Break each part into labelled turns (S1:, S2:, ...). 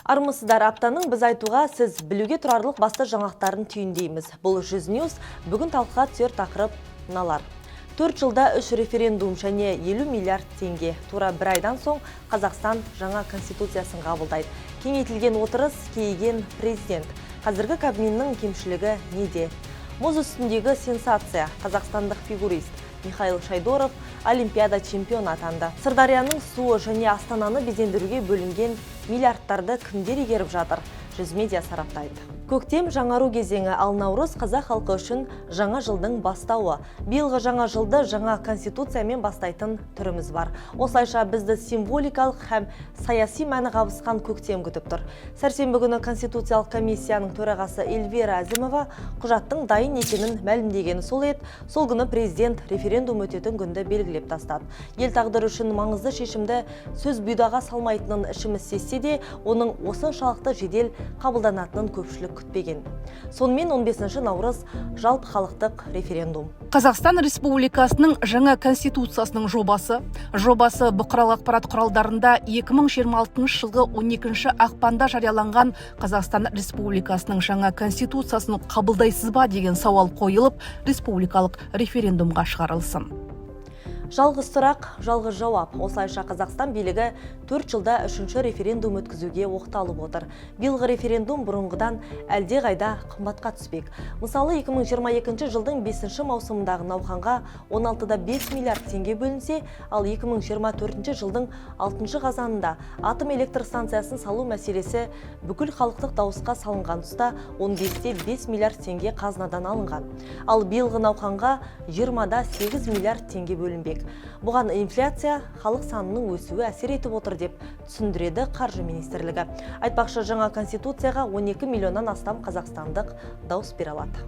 S1: Армысыздар, аптаның біз айтуға сіз білуге тұрарлық басты жаңалықтарын түйіндейміз. Бұл 100 News бүгін талқыға түсер тақырып мыналар. 4 жылда 3 референдум және 50 миллиард теңге. Тура бір айдан соң Қазақстан жаңа конституциясын қабылдайды. Кеңейтілген отырыс, кейіген президент. Қазіргі кабминнің кемшілігі неде? Мұз үстіндегі сенсация. Қазақстандық фигурист Михаил Шайдоров Олимпиада чемпионы атанды. Сырдарияның суы және Астананы безендіруге бөлінген миллиардтарды кімдер игеріп жатыр? Жүз медиа сараптайды. Көктем жаңару кезеңі, ал Наурыз қазақ халқы үшін жаңа жылдың бастауы. Биылғы жаңа жылды жаңа конституциямен бастайтын түріміз бар. Осылайша бізді символикалық һәм саяси мәні қабысқан көктем күтіп тұр. Сәрсенбі күні Конституциялық комиссияның төрағасы Эльвира Әзімова құжаттың дайын екенін мәлімдегені сол еді. Сол күні президент референдум өтетін күнді белгілеп тастады. Ел тағдыры үшін маңызды шешімді сөз бұйдаға салмайтынын ішіміз сезсе де, оның осыншалықты жедел қабылданатынын көпшілік күтпеген. Сонымен 15 наурыз жалпы халықтық референдум.
S2: Қазақстан Республикасының жаңа конституциясының жобасы бұқаралық ақпарат құралдарында 2026 жылғы 12 ақпанда жарияланған Қазақстан Республикасының жаңа конституциясын қабылдайсыз ба деген сауал қойылып, республикалық референдумға шығарылсын.
S1: Жалғыз сұрақ, жалғыз жауап. Осылайша Қазақстан билігі 4 жылда 3-ші референдум өткізуге оқталып отыр. Биылғы референдум бұрынғыдан әлде қайда қымбатқа түспек. Мысалы, 2022 жылдың 5 маусымындағы науқанға 16-да 5 миллиард теңге бөлінсе, ал 2024 жылдың 6 қазанында атом электр станциясын салу мәселесі бүкіл халықтық дауысқа салынған тұста 15-те 5 миллиард теңге қазынадан алынған. Ал биылғы науқанға 20-да 8 миллиард теңге бөлінбек. Бұған инфляция, халық санының өсуі әсер етіп отыр деп түсіндіреді Қаржы министрлігі. Айтпақшы, жаңа конституцияға 12 миллионнан астам қазақстандық дауыс бере алады.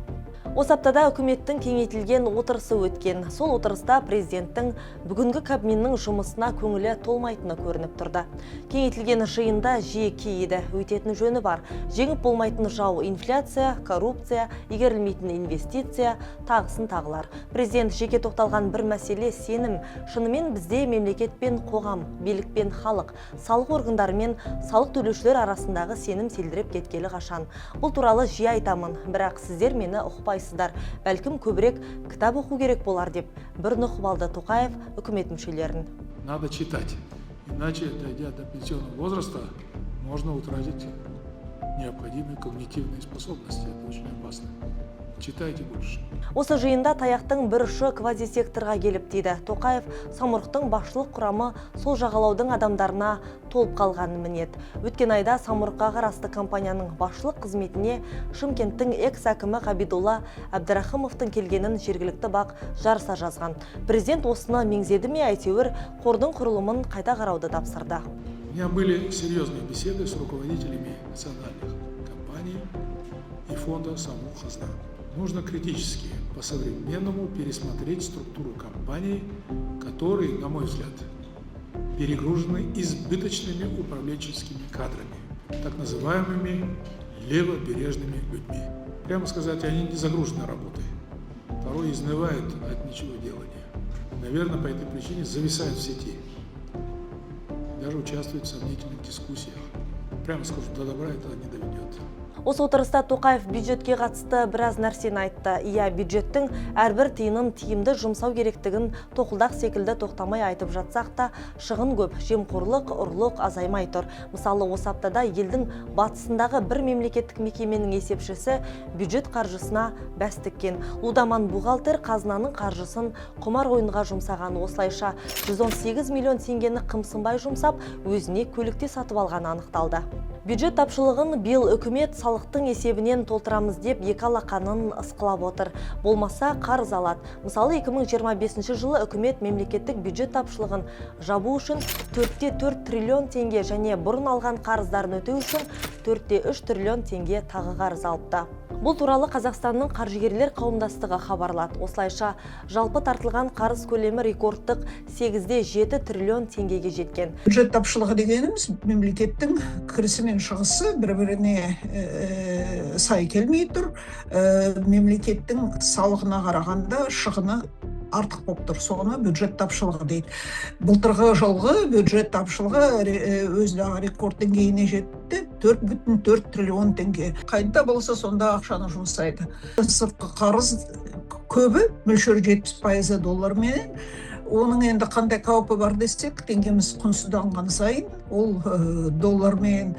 S1: Осы аптада үкіметтің кеңейтілген отырысы өткен. Сол отырыста президенттің бүгінгі кабминнің жұмысына көңілі толмайтыны көрініп тұрды. Кеңейтілген жиында жиі кейіді, өтетін жөні бар. Жеңіп болмайтын жау инфляция, коррупция, игерілмейтін инвестиция, тағысын тағылар. Президент жеке тоқталған бір мәселе сенім. Шынымен бізде мемлекет пен қоғам, билік пен халық, салық органдары мен салық төлеушілер арасындағы сенім селдіреп кеткелі қашан. Бұл туралы жиі айтамын, бірақ сіздер мені ұқпайсыздар. Бәлкім көбірек кітап оқу керек болар деп бір нұқып алды Тоқаев үкімет мүшелерін.
S3: Надо читать, иначе, дойдя до пенсионного возраста, можно утратить необходимые когнитивные способности. Это очень опасно. Читайте больше.
S1: Осы жиында таяқтың бір ұшы квазисекторға келіп дейді. Тоқаев Самұрықтың басшылық құрамы сол жағалаудың адамдарына толып қалғанын мінет. Өткен айда Самұрыққа қарасты компанияның басшылық қызметіне Шымкенттің экс-әкімі Ғабидолла Әбдірахымовтың келгенін жергілікті бақ жарыса жазған. Президент осыны меңзеді ме, әйтеуір қордың құрылымын қайта қарауды тапсырды.
S3: У меня были серьезные беседы с руководителями национальных компаний и фонда «Самурхазна». Нужно критически, по-современному пересмотреть структуру компаний, которые, на мой взгляд, перегружены избыточными управленческими кадрами, так называемыми левобережными людьми. Прямо сказать, они не загружены работой, порой изнывают от ничего делания. Наверное, по этой причине зависают в сети, даже участвуют в сомнительных дискуссиях. Прямо скажу, до добра это не доведет.
S1: Осы отырыста Тоқаев бюджетке қатысты біраз нәрсені айтты. Иә, бюджеттің әрбір тиынын тиімді жұмсау керектігін тоқылдақ секілді тоқтамай айтып жатсақ та, шығын көп, жемқорлық, ұрлық азаймай тұр. Мысалы, осы аптада елдің батысындағы бір мемлекеттік мекеменің есепшісі бюджет қаржысына бәс тіккен. Лудаман бухгалтер қазынаның қаржысын құмар ойынға жұмсаған. Осылайша 118 миллион теңгені қымсынбай жұмсап, өзіне көлікте сатып алғаны анықталды. Бюджет тапшылығын биыл үкімет салықтың есебінен толтырамыз деп екі алақанын ысқылап отыр. Болмаса қарыз алады. Мысалы, 2025 жылы үкімет мемлекеттік бюджет тапшылығын жабу үшін 4,4 триллион теңге және бұрын алған қарыздарын өтеу үшін 4,3 триллион теңге тағы қарыз алыпты. Бұл туралы Қазақстанның қаржыгерлер қауымдастығы хабарлады. Осылайша, жалпы тартылған қарыз көлемі рекордтық 8,7 триллион теңгеге жеткен.
S4: Бюджет тапшылығы дегеніміз мемлекеттің кірісі мен шығысы бір-біріне сай келмей тұр. Мемлекеттің салығына қарағанда шығыны артық болып тұр. Соны бюджет тапшылығы дейді. Былтырғы жылғы бюджет тапшылығы өзінің рекорд деңгейіне жетті, 4,4 триллион теңге. Қайда болса сонда ақшаны жұмсайды. Сыртқы қарыз көбі, мөлшері 70% доллармен. Оның енді қандай қаупі бар десек, теңгеміз құнсызданған сайын, ол доллармен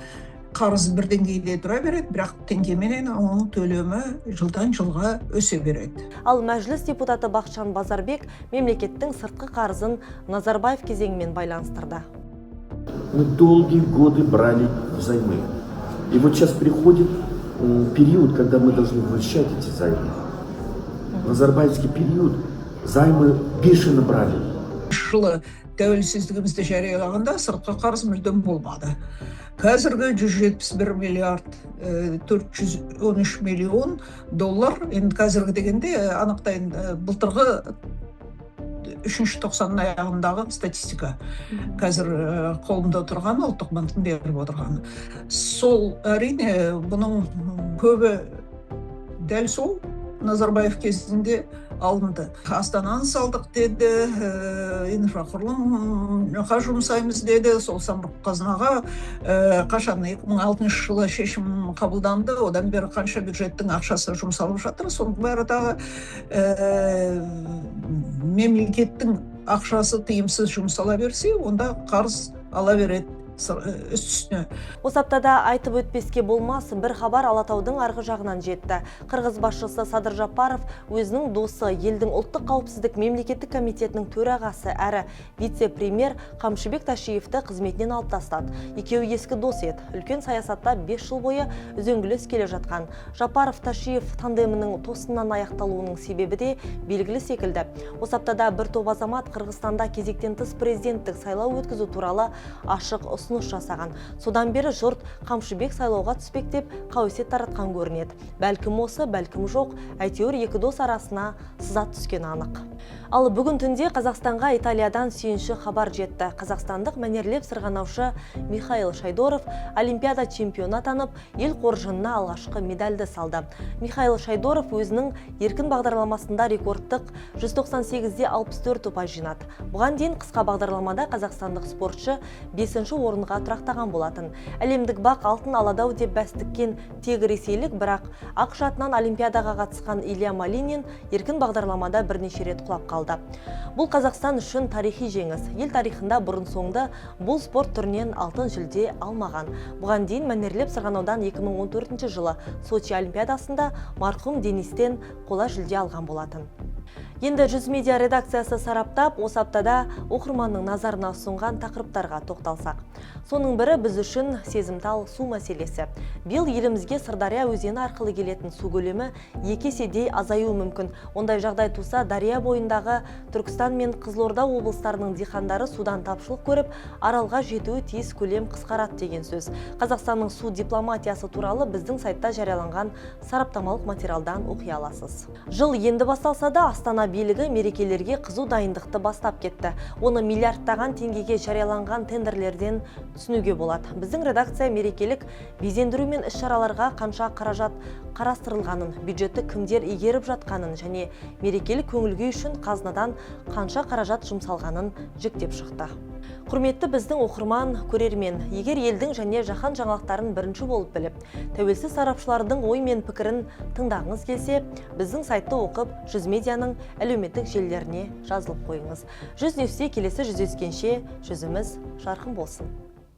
S4: қарыз бір деңгейде тұра береді, бірақ теңгеменен оның төлемі жылдан жылға өсе береді.
S1: Ал мәжіліс депутаты Бақытжан Базарбек мемлекеттің сыртқы қарызын Назарбаев кезеңімен байланыстырды.
S5: Мы долгие годы брали взаймы. И вот сейчас приходит период, когда мы должны возвращать эти займы. Назарбаевский период займы бешено брали.
S4: Жылы тәуелсіздігімізді жариялағанда сыртқы қарыз мүлдем болмады. Қазіргі 171 миллиард 413 миллион доллар, енді қазіргі дегенде анықтайын, былтырғы 3-ші тоқсанның аяғындағы статистика. Қазір қолымда тұрған, ұлттық банктің беріп отырғаны. Сол әрине бұның көбі дәл сол Назарбаев кезінде алынды. Астананы салдық деді, инфрақұрылымға жұмсаймыз деді, сол самұрық қазынаға қашан 2006 жылы шешім қабылданды, одан бері қанша бюджеттің ақшасы жұмсалып жатыр, соның бәрі дағы мемлекеттің ақшасы тиімсіз жұмсала берсе, онда қарыз ала береді. Үстіне.
S1: Осы аптада айтып өтпеске болмас бір хабар Алатаудың арғы жағынан жетті. Қырғыз басшысы Садыр Жапаров өзінің досы, елдің ұлттық қауіпсіздік мемлекеттік комитетінің төрағасы әрі вице-премьер Қамшыбек Ташиевті қызметінен алып тастады. Екеуі ескі дос еді. Үлкен саясатта 5 жыл бойы үзеңгілес келе жатқан. Жапаров Ташиев тандемінің тосыннан аяқталуының себебі де белгілі секілді. Осы аптада бір топ азамат Қырғызстанда кезектен тыс президенттік сайлау өткізу туралы ашық ұсыныс жасаған. Содан бері жұрт Қамшыбек сайлауға түспек деп қауесет таратқан көрінеді. Бәлкім осы, бәлкім жоқ, әйтеуір екі дос арасына сызат түскен анық. Ал бүгін түнде Қазақстанға Италиядан сүйінші хабар жетті. Қазақстандық мәнерлеп сырғанаушы Михаил Шайдоров Олимпиада чемпионы атанып, ел қоржынына алғашқы медальді салды. Михаил Шайдоров өзінің еркін бағдарламасында рекордтық 198-де 64 ұпай жинады. Бұған дейін қысқа бағдарламада қазақстандық спортшы 5-ші орынға тұрақтаған болатын. Әлемдік бақ алтын аладау деп бәс тіккен тек ресейлік, бірақ ақш атынан Олимпиадаға қатысқан Илья Малинин еркін бағдарламада бірнеше рет құлап қалды. Бұл Қазақстан үшін тарихи жеңіс. Ел тарихында бұрын соңды бұл спорт түрінен алтын жүлде алмаған. Бұған дейін мәнерлеп сырғанаудан 2014 жылы Сочи Олимпиадасында марқұм Денистен қола жүлде алған болатын. Енді 100 медиа редакциясы сараптап, осы аптада оқырманның назарына ұсынған тақырыптарға тоқталсақ. Соның бірі біз үшін сезімтал су мәселесі. Биыл елімізге Сырдария өзені арқылы келетін су көлемі 2 еседей азаюы мүмкін. Ондай жағдай туса, Дария бойындағы Түркістан мен Қызылорда облыстарының диқандары судан тапшылық көріп, аралға жетуі тиіс көлем қысқарады деген сөз. Қазақстанның су дипломатиясы туралы біздің сайтта жарияланған сараптамалық материалдан оқи аласыз. Жыл енді басталса да, Астана билігі мерекелерге қызу дайындықты бастап кетті. Оны миллиардтаған теңгеге жарияланған тендерлерден түсінуге болады. Біздің редакция мерекелік безендіру мен іс-шараларға қанша қаражат қарастырылғанын, бюджетті кімдер игеріп жатқанын және мерекелік көңіл-күй үшін қазынадан қанша қаражат жұмсалғанын жіктеп шықты. Құрметті біздің оқырман, көрермен, егер елдің және жаһан жаңалықтарын бірінші болып біліп, тәуелсіз сарапшылардың ой мен пікірін тыңдағыңыз келсе, біздің сайтты оқып, 100 медианың әлеуметтік желілеріне жазылып қойыңыз. 100 ньюсте келесі жүздескенше жүзіміз жарқын болсын.